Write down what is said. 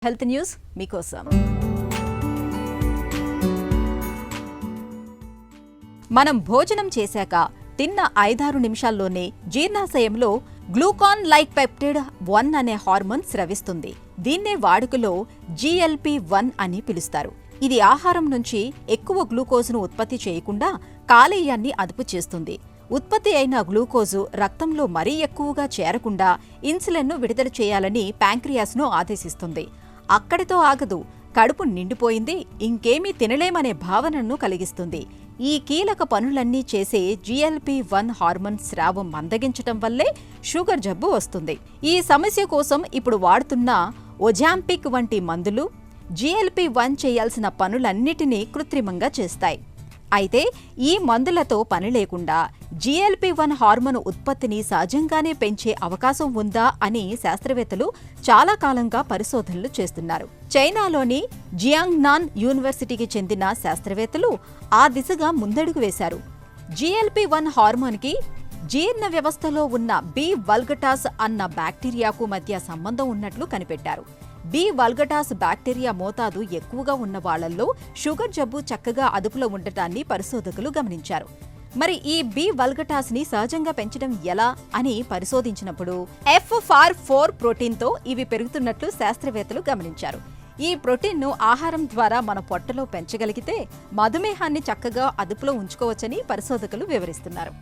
Health news మీకోసం. మనం భోజనం చేశాక తిన్న 5-6 నిమిషాల్లోనే జీర్ణాశయంలో గ్లూకాన్ లైక్ పెప్టిడ్ 1 అనే హార్మోన్ స్రవిస్తుంది. దీన్నే వాడుకలో GLP-1 అని పిలుస్తారు. ఇది ఆహారం నుంచి ఎక్కువ గ్లూకోజ్ను ఉత్పత్తి చేయకుండా కాలేయాన్ని అదుపు చేస్తుంది. ఉత్పత్తి అయిన గ్లూకోజు రక్తంలో మరీ ఎక్కువగా చేరకుండా ఇన్సులిన్ను విడుదల చేయాలని ప్యాంక్రియాస్ను ఆదేశిస్తుంది. అక్కడితో ఆగదు, కడుపు నిండిపోయింది, ఇంకేమీ తినలేమనే భావనను కలిగిస్తుంది. ఈ కీలక పనులన్నీ చేసే GLP-1 హార్మోన్ స్రావం మందగించటం వల్లే షుగర్ జబ్బు వస్తుంది. ఈ సమస్య కోసం ఇప్పుడు వాడుతున్న ఒజాంపిక్ వంటి మందులు GLP-1 చేయాల్సిన పనులన్నిటినీ కృత్రిమంగా చేస్తాయి. అయితే ఈ మందులతో పని లేకుండా GLP-1 హార్మోన్ ఉత్పత్తిని సహజంగానే పెంచే అవకాశం ఉందా అని శాస్త్రవేత్తలు చాలా కాలంగా పరిశోధనలు చేస్తున్నారు. చైనాలోని జియాంగ్నాన్ యూనివర్సిటీకి చెందిన శాస్త్రవేత్తలు ఆ దిశగా ముందడుగు వేశారు. GLP-1 హార్మోన్కి జీర్ణ వ్యవస్థలో ఉన్న బి వల్గటాస్ అన్న బ్యాక్టీరియాకు మధ్య సంబంధం ఉన్నట్లు కనిపెట్టారు. బి వల్గటాస్ బ్యాక్టీరియా మోతాదు ఎక్కువగా ఉన్న వాళ్లల్లో షుగర్ జబ్బు చక్కగా అదుపులో ఉండటాన్ని పరిశోధకులు గమనించారు. మరి ఈ బి వల్గటాస్ ని సహజంగా పెంచడం ఎలా అని పరిశోధించినప్పుడు FFR4 ప్రోటీన్తో ఇవి పెరుగుతున్నట్లు శాస్త్రవేత్తలు గమనించారు. ఈ ప్రోటీన్ను ఆహారం ద్వారా మన పొట్టలో పెంచగలిగితే మధుమేహాన్ని చక్కగా అదుపులో ఉంచుకోవచ్చని పరిశోధకులు వివరిస్తున్నారు.